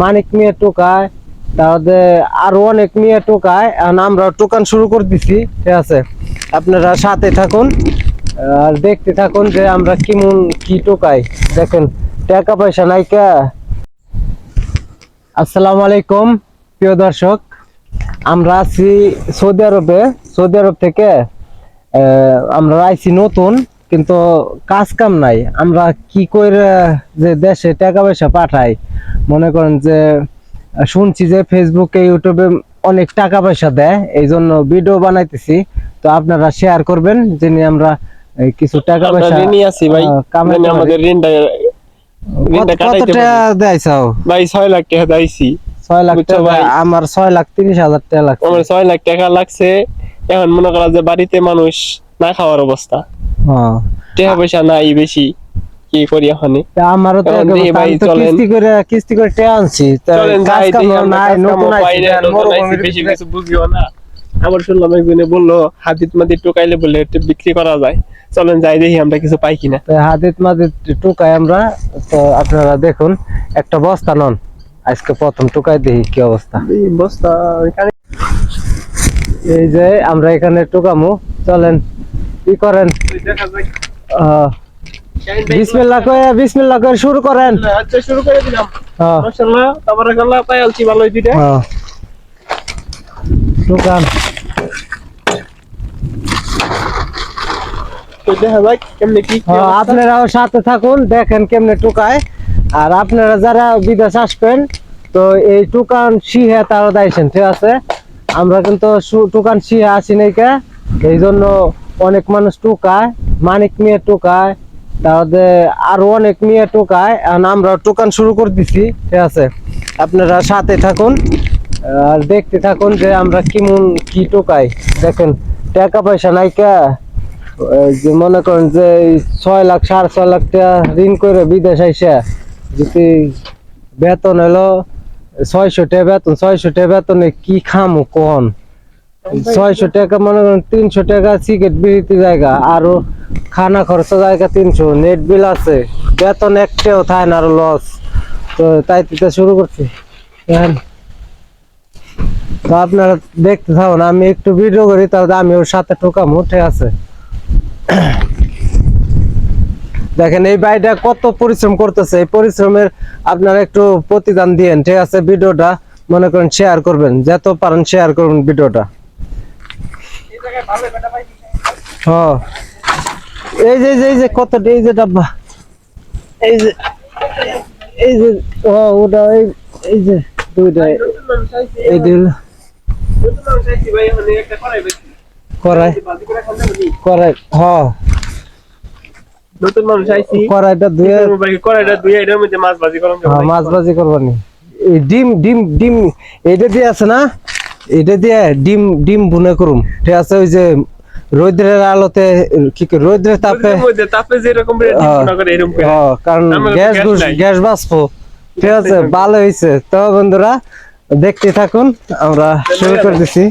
মানিক মিয়া টোকায়, তাহলে আরো অনেক মিয়া টোকায়। এখন আমরা টোকান শুরু করে দিছি, ঠিক আছে? আপনারা সাথে থাকুন আর দেখতে থাকুন যে আমরা কেমন কি টোকাই। দেখেন টাকা পয়সা নাইকা। আসসালামু আলাইকুম প্রিয় দর্শক, আমরা আছি সৌদি আরবে। সৌদি আরব থেকে আমরা আইছি নতুন, কিন্তু কাজ কাম নাই। আমরা কি করে যে দেশে টাকা পয়সা পাঠাই, মনে করেন যে শুনছি যে ফেসবুকে ইউটিউবে অনেক টাকা পয়সা দেয়, এই জন্য ভিডিও বানাইতেছি। তো আপনারা শেয়ার করবেন যিনি আমরা কিছু টাকা পয়সা কামাইতে আমাদের কত টাকা দেয়ছাও ভাই 6 লাখ টাকা দিয়েছি। 6 লাখ টাকা? আমার 6,30,000 টাকা লাগছে। আমার 6 লাখ টাকা লাগছে। এখন মনে করা যে বাড়িতে মানুষ না খাওয়ার অবস্থা, টাকা পয়সা নাই বেশি, কি করি এখন? আমারও তো কিস্তি করে টাকা আনছি, কাজ কাম নাই, নতুন বেশি কিছু বুঝিও না। আমার শুনলাম একজনে বললো হাদিত মাদিত টোকাইলে বলে বিক্রি করা যায়, চলেন যাই দেখি আমরা কিছু পাই কিনা। হাদিত মাদিত টোকাই আমরা। তো আপনারা দেখুন, একটা বস্তা নন, আজকে প্রথম টোকাই দেখি কি অবস্থা। বস্তা এই যে আমরা এখানে টোকামু, চলেন কি করেন। বিসমিল্লাহ করে শুরু করেন। আচ্ছা শুরু করে দিলাম। মাশাআল্লাহ তাবারাকাল্লাহ, পাইলছি ভালোই দুইটা। টোকান আপনারাও সাথে থাকুন, দেখেন কেমনে টোকায়। আর আপনারা যারা বিদেশ আসবেন, তো এই টোকান শিহে তারা দাইছেন, ঠিক আছে? আমরা কিন্তু টোকান শিহে আসি নাই কে, এই জন্য অনেক মানুষ টোকায়, মানিক মিয়া টোকায়, তাহলে আরো অনেক মিয়া টোকায়। এখন আমরা টোকান শুরু করে দিছি, ঠিক আছে? আপনারা সাথে থাকুন আর দেখতে থাকুন যে আমরা কেমন কি টোকাই। দেখেন টাকা পয়সা নাইকা, যে মনে করেন যে 6 লাখ 6.5 লাখ টাকা ঋণ করে বিদেশ আইসা যদি বেতন হলো 600 টাকা বেতন, 600 টাকা বেতনে কি খামু কোন? 600 টাকা মনে করেন 300 টাকা সিগারেট বিড়িতে জায়গা, আরো খানা খরচা জায়গা 300, নেট বিল আছে, বেতন একটাও থাকে না, আরো লস। তো তাই শুরু করছি। তো আপনারা দেখতে থাকুন, আমি একটু ভিডিও করি, তাহলে আমি ওর সাথে টোকামু, ঠিক আছে? দেখেন এই ভাইটা কত পরিশ্রম করতেছে, এই পরিশ্রমের আপনারা একটু প্রতিদান দিয়েন, ঠিক আছে? ভিডিওটা মনে করেন শেয়ার করবেন, যত পারেন শেয়ার করবেন ভিডিওটা। এই যে কত, এই যে ডাব্বা, এই যে ওটা, এই যে দুইটা, এই দিল করাই করাই। নতুন মানুষ আইছি, কড়াইটা ধুয়ে এটার মধ্যে মাছ ভাজি করব। মাছ ভাজি করবানি। এই ডিম ডিম ডিম এইটা দিয়ে আছে না, এটা দিয়ে ডিম ডিম বুনে করুম, ঠিক আছে? ওই যে রোদ্রের আলোতে, কি রোদ্রের তাপে যেরকম কারণ গ্যাস বাঁচবো, ঠিক আছে? ভালো হয়েছে। তো বন্ধুরা দেখতে থাকুন, আমরা শুরু করে দিছি।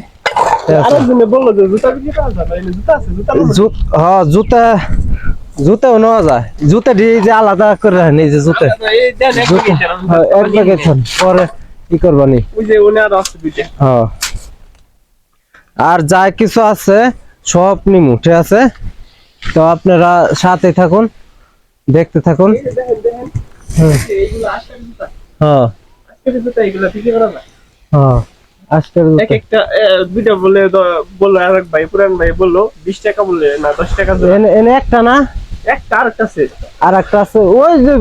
জুতাও নেওয়া যায়, জুতা দিয়ে যে আলাদা করে রাখেন, এই যে জুতা এক প্যাকেট পরে কি করবানি। আর যা কিছু আছে সব নিমু, ঠিক আছে? তো আপনারা সাথে থাকুন, দেখতে থাকুন। আরেক ভাই পুরান ভাই বললো 20 টাকা বললে না 10 টাকা এনে একটা না, একটা আর একটা আছে, আর একটা আছে ওই যে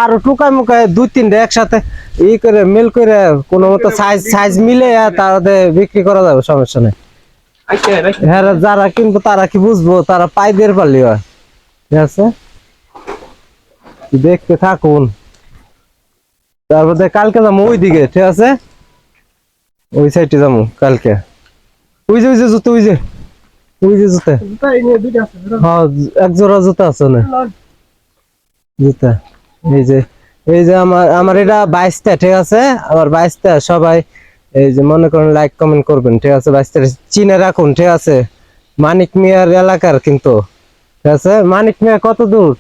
আরো টুকায় মুকায় 2-3টা একসাথে ই করে মিল করে কোনো মতো সাইজ মিলে তাহলে বিক্রি করা যাবে, সমস্যা নেই। হ্যাঁ, যারা কিনবো তারা কি বুঝবো, তারা পাই দিয়ে পারলি হয়, ঠিক আছে? দেখতে থাকুন। তারপরে কালকে যাবো ওই দিকে, ঠিক আছে? ওই সাইডে যাবো কালকে। ওই যে জুতো, ওই যে জুতা, হ্যাঁ এক জোড়া জুতা আছে না, জুতা। এই যে আমার এটা 22টা, ঠিক আছে? আমার 22টা। সবাই এই যে মনে করেন লাইক কমেন্ট করবেন, ঠিক আছে? 22টা চিনে রাখুন, ঠিক আছে? মানিক মিয়ার এলাকার কিন্তু, ঠিক আছে? মানিক মিয়া কত দূর?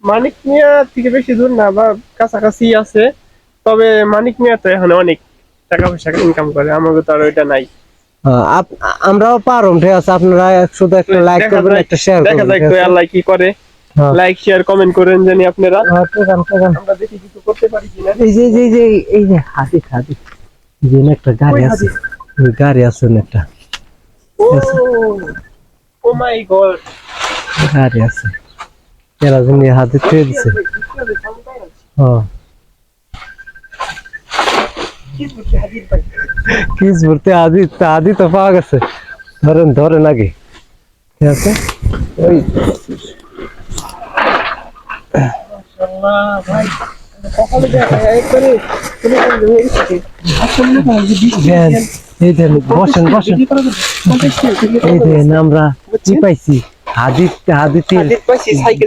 মানিক মিয়া থেকে বেশি দূর না, বা কাছাকাছি আছে। তবে মানিক মিয়া তো এখন অনেক টাকা পয়সা ইনকাম করে, আমাকে তো আর ওইটা নাই। আমরাও পারুম, ঠিক আছে, আপনারা শুধু একটা লাইক দেখা করবেন, যায়- একটা শেয়ার দেখা করবেন, যাক ঠিক তো আছে? আল্লাহ কি করে। হ্যাঁ। লাইক শেয়ার কমেন্ট করেন জানি আপনারা, টুকান টুকান। আমরা দেখি কিছু করতে পারি কিনা। এই যে হাতি হাতি, এই যে একটা গাড়ি কই আছে, হাতি? ওই গাড়ি আছে না, একটা ও ও মাই গড, গাড়ি আছে, এরা জন্য হাতি ছুঁয়ে দিছে। হ্যাঁ, কিস ভরতে আদি আদি তো পাওয়া গেছে, ধরেন ধরেন আগে, ঠিক আছে? ওই দেন, এই দেন, বসেন বসেন, এই দেন আমরা কি পাইছি, হাদিতির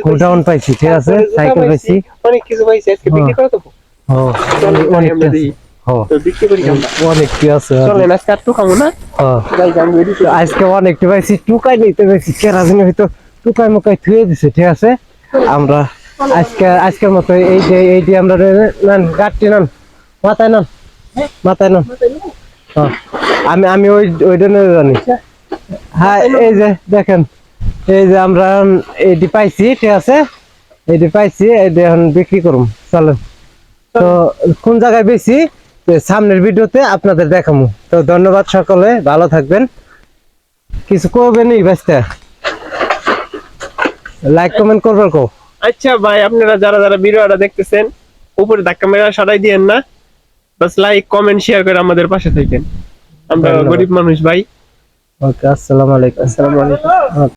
গোডাউন পাইছি, ঠিক আছে, সাইকেল পাইছি, অনেক কিছু পাইছি, আজকে বিক্রি করে দেবো। অনেক আমরা দেখি তো বিক্রি করি আমরা। অনেক কি আছে, চলেন আজকে আর তো খাবো না, যাই গান বেরিয়ে তো আজকে অনেকটা পাইছি, টুকাই নিতে পাইছি, কেরাজিন হয়তো টুকাই মুকাই থুয়ে দিছে, ঠিক আছে? আমরা আজকের মতো এই যে আমরা নেন, গাড়টি নেন, মাথায় নেন, মাথায় নেন। হ্যাঁ, আমি ওইটা নিয়ে জানি। হ্যাঁ, এই যে দেখেন, এই যে আমরা এইটি পাইছি, ঠিক আছে, এইটি পাইছি, এইটি এখন বিক্রি করুম, চলেন। তো কোন জায়গায় বেশি সামনের ভিডিওতে আপনাদের দেখাবো। তো ধন্যবাদ, সকলে ভালো থাকবেন। কিছু করবেন নি বাস্তা, লাইক কমেন্ট করবেন কো। আচ্ছা ভাই, আপনারা যারা যারা ভিডিওটা দেখতেছেন উপরে ধাক্কা মেরা সরাই দিয়েন না, বাস লাইক কমেন্ট শেয়ার করে আমাদের পাশে থাকেন, আমরা ধন্যবাদ। গরিব মানুষ ভাই। ওকে, আসসালামু আলাইকুম। আসসালামু আলাইকুম।